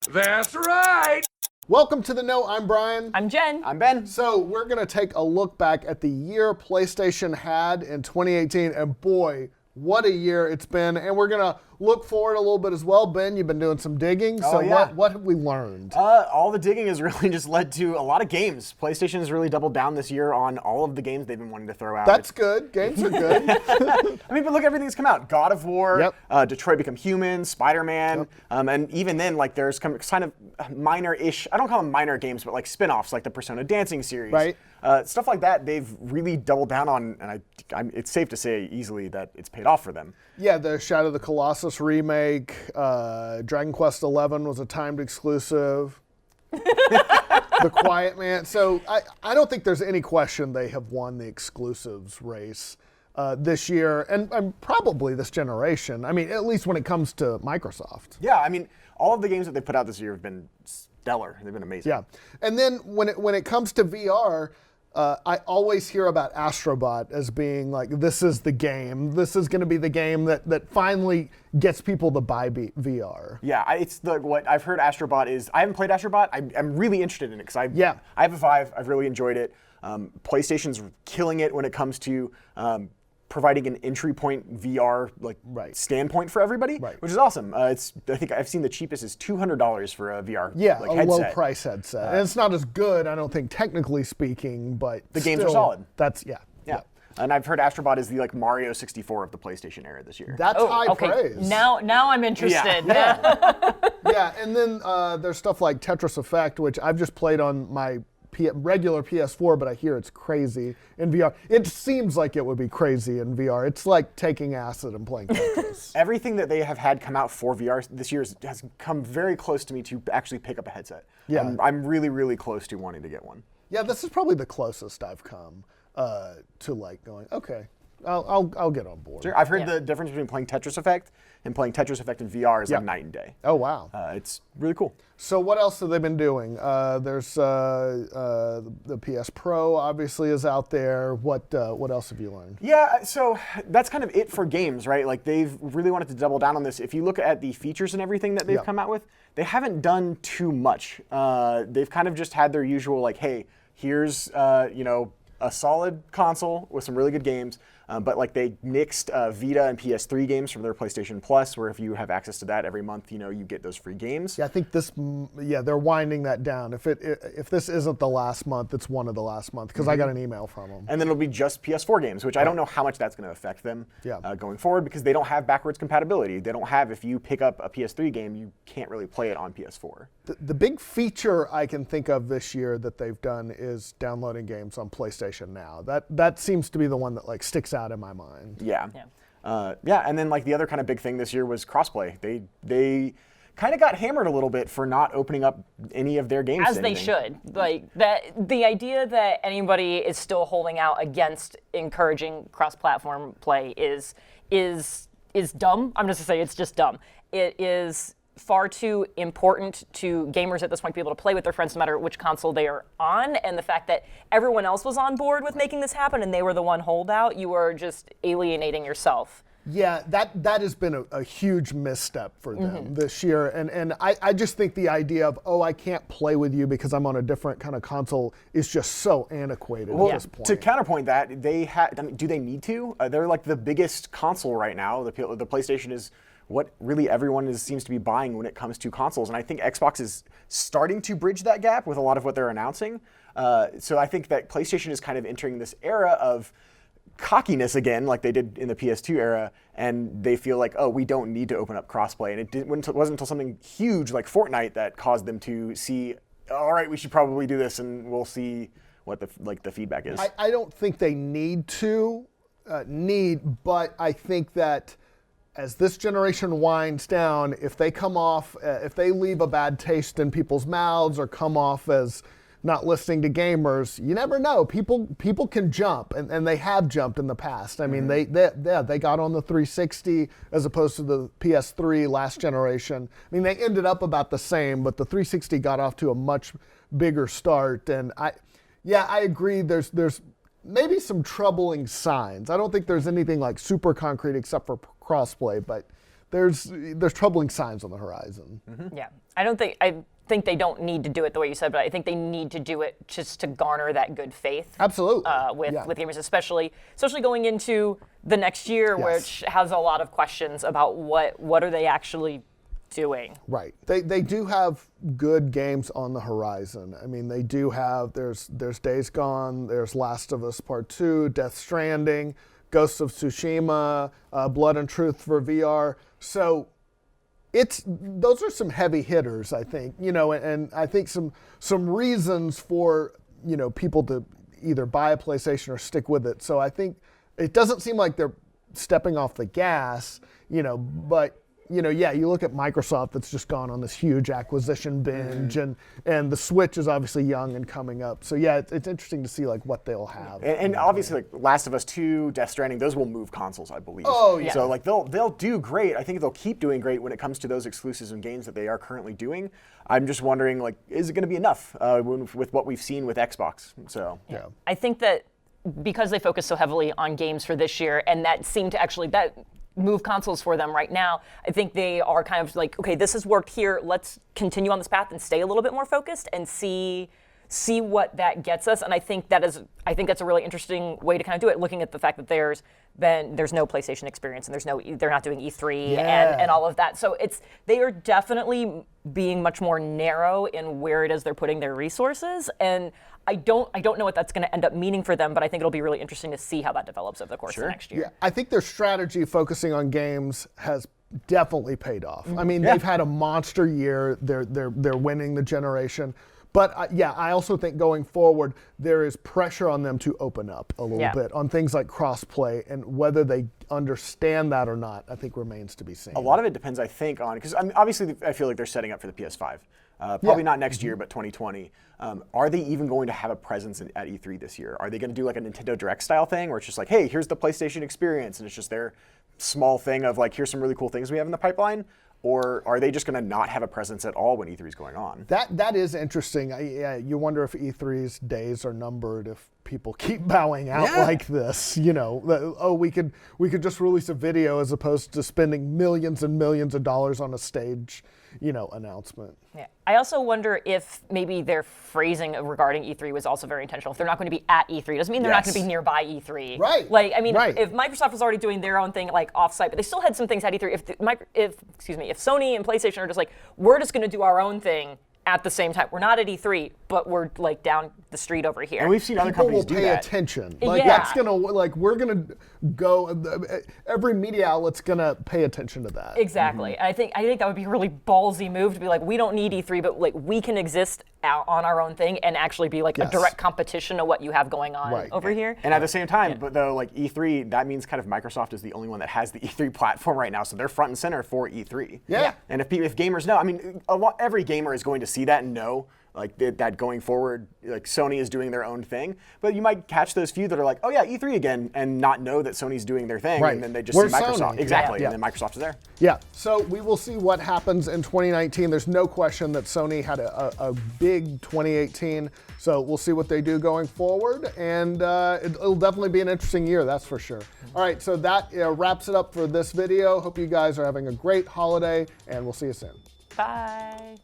That's right. Welcome to The Know. I'm Brian. I'm Jen. I'm Ben. So we're going to take a look back at the year PlayStation had in 2018, and boy, what a year it's been. And we're going to look forward a little bit as well. Ben, you've been doing some digging. So yeah. what have we learned? All the digging has really just led to a lot of games. PlayStation has really doubled down this year on all of the games they've been wanting to throw out. That's good. Games are good. I mean, but look at everything that's come out. God of War, Yep. Detroit Become Human, Spider-Man, Yep. And even then, like, there's kind of minor-ish, I don't call them minor games, but like spin-offs, like the Persona Dancing series. Right. Stuff like that, they've really doubled down on, and it's safe to say easily that it's paid off for them. Yeah, the Shadow of the Colossus remake, Dragon Quest XI was a timed exclusive. The Quiet Man. So I don't think there's any question they have won the exclusives race this year and probably this generation. I mean, at least when it comes to Microsoft. Yeah, I mean, all of the games that they've put out this year have been stellar. They've been amazing. Yeah, and then when it comes to VR, I always hear about Astrobot as being like, this is the game. This is going to be the game that finally gets people to buy VR. Yeah, it's what I've heard Astrobot is. I haven't played Astrobot. I'm really interested in it because I have a Vive. I've really enjoyed it. PlayStation's killing it when it comes to providing an entry point VR standpoint for everybody, which is awesome. I think I've seen the cheapest is $200 for a VR a headset. low price headset. And it's not as good, I don't think, technically speaking, but the games are solid. That's Yeah. And I've heard Astrobot is the Mario 64 of the PlayStation era this year. That's high praise. Now I'm interested. Yeah, and then there's stuff like Tetris Effect, which I've just played on my regular PS4, but I hear it's crazy in VR. It seems like it would be crazy in VR. It's like taking acid and playing Tetris. Everything that they have had come out for VR this year has come very close to me to actually pick up a headset. Yeah. I'm really, really close to wanting to get one. Yeah, this is probably the closest I've come to like going, okay, I'll get on board. Sure. I've heard the difference between playing Tetris Effect and playing Tetris Effect in VR is like night and day. Oh, wow. It's really cool. So what else have they been doing? There's the PS Pro obviously is out there. What else have you learned? Yeah, so that's kind of it for games, right? Like they've really wanted to double down on this. If you look at the features and everything that they've come out with, they haven't done too much. They've kind of just had their usual like, hey, here's a solid console with some really good games. But like they nixed Vita and PS3 games from their PlayStation Plus, where if you have access to that every month, you get those free games. Yeah, I think they're winding that down. If this isn't the last month, it's one of the last month because I got an email from them. And then it'll be just PS4 games, which I don't know how much that's going to affect them going forward because they don't have backwards compatibility. They don't have, if you pick up a PS3 game, you can't really play it on PS4. The big feature I can think of this year that they've done is downloading games on PlayStation Now. That seems to be the one that like sticks out in my mind. Yeah. And then like the other kind of big thing this year was crossplay. They kind of got hammered a little bit for not opening up any of their games. As they should. Like that, the idea that anybody is still holding out against encouraging cross-platform play is dumb. I'm just gonna say it's just dumb. It is far too important to gamers at this point to be able to play with their friends no matter which console they are on, and the fact that everyone else was on board with making this happen and they were the one holdout, you are just alienating yourself. Yeah, that has been a huge misstep for them this year, and I just think the idea of, I can't play with you because I'm on a different kind of console is just so annoquated at this point. To counterpoint that, do they need to? They're like the biggest console right now. The PlayStation is what really everyone seems to be buying when it comes to consoles. And I think Xbox is starting to bridge that gap with a lot of what they're announcing. So I think that PlayStation is kind of entering this era of cockiness again, like they did in the PS2 era, and they feel like, we don't need to open up crossplay. And it wasn't until something huge like Fortnite that caused them to see, all right, we should probably do this, and we'll see what the feedback is. I don't think they but I think that as this generation winds down, if they leave a bad taste in people's mouths or come off as not listening to gamers, you never know. People can jump, and they have jumped in the past. I mean, they got on the 360 as opposed to the PS3 last generation. I mean, they ended up about the same, but the 360 got off to a much bigger start. And I agree. There's maybe some troubling signs. I don't think there's anything like super concrete except for crossplay, but there's troubling signs on the horizon. Yeah, I think they don't need to do it the way you said, but I think they need to do it just to garner that good faith. Absolutely. With gamers, especially going into the next year, which has a lot of questions about what are they actually doing. Right. They do have good games on the horizon. I mean, they do have, there's Days Gone, there's Last of Us Part 2, Death Stranding, Ghosts of Tsushima, Blood and Truth for VR. So those are some heavy hitters, I think, and I think some reasons for, people to either buy a PlayStation or stick with it. So I think it doesn't seem like they're stepping off the gas, but you look at Microsoft that's just gone on this huge acquisition binge, and the Switch is obviously young and coming up. So yeah, it's interesting to see like what they'll have. And obviously, like Last of Us 2, Death Stranding, those will move consoles, I believe. Oh yeah. So like they'll do great. I think they'll keep doing great when it comes to those exclusives and games that they are currently doing. I'm just wondering, like, is it going to be enough with what we've seen with Xbox? So yeah. I think that because they focus so heavily on games for this year, and that seemed to actually move consoles for them right now, I think they are kind of like, okay, this has worked here. Let's continue on this path and stay a little bit more focused and see what that gets us. And I think that's a really interesting way to kind of do it, looking at the fact that there's no PlayStation experience and they're not doing E3 and all of that. So they are definitely being much more narrow in where it is they're putting their resources. And I don't know what that's going to end up meaning for them, but I think it'll be really interesting to see how that develops over the course of the next year. Yeah, I think their strategy focusing on games has definitely paid off. I mean, they've had a monster year. They're winning the generation. But I also think going forward, there is pressure on them to open up a little bit on things like crossplay, and whether they understand that or not, I think remains to be seen. A lot of it depends, I think, on, because obviously I feel like they're setting up for the PS5. Probably not next year, but 2020. Are they even going to have a presence at E3 this year? Are they going to do like a Nintendo Direct style thing where it's just like, hey, here's the PlayStation experience, and it's just their small thing of like, here's some really cool things we have in the pipeline? Or are they just going to not have a presence at all when E3 is going on? That is interesting. You wonder if E3's days are numbered if people keep bowing out like this. We could just release a video as opposed to spending millions and millions of dollars on a stage, announcement. Yeah. I also wonder if maybe their phrasing regarding E3 was also very intentional. If they're not going to be at E3, doesn't mean they're not going to be nearby E3. Right. Like, I mean, if Microsoft was already doing their own thing, like off-site, but they still had some things at E3. If Sony and PlayStation are just like, we're just going to do our own thing at the same time. We're not at E3, but we're like down the street over here. And we've seen other companies do that. People will pay attention. Like that's gonna we're gonna go. Every media outlet's gonna pay attention to that. Exactly. I think that would be a really ballsy move to be like, we don't need E3, but like we can exist out on our own thing and actually be like a direct competition of what you have going on over here. And at the same time, but though like E3, that means kind of Microsoft is the only one that has the E3 platform right now, so they're front and center for E3. Yeah. And if gamers know, I mean, every gamer is going to see that and know like that going forward, like Sony is doing their own thing. But you might catch those few that are like, oh yeah, E3 again, and not know that Sony's doing their thing, and then they just see Microsoft. Sony? Exactly, and then Microsoft is there. Yeah, so we will see what happens in 2019. There's no question that Sony had a big 2018, so we'll see what they do going forward, and it'll definitely be an interesting year, that's for sure. All right, so that wraps it up for this video. Hope you guys are having a great holiday, and we'll see you soon. Bye.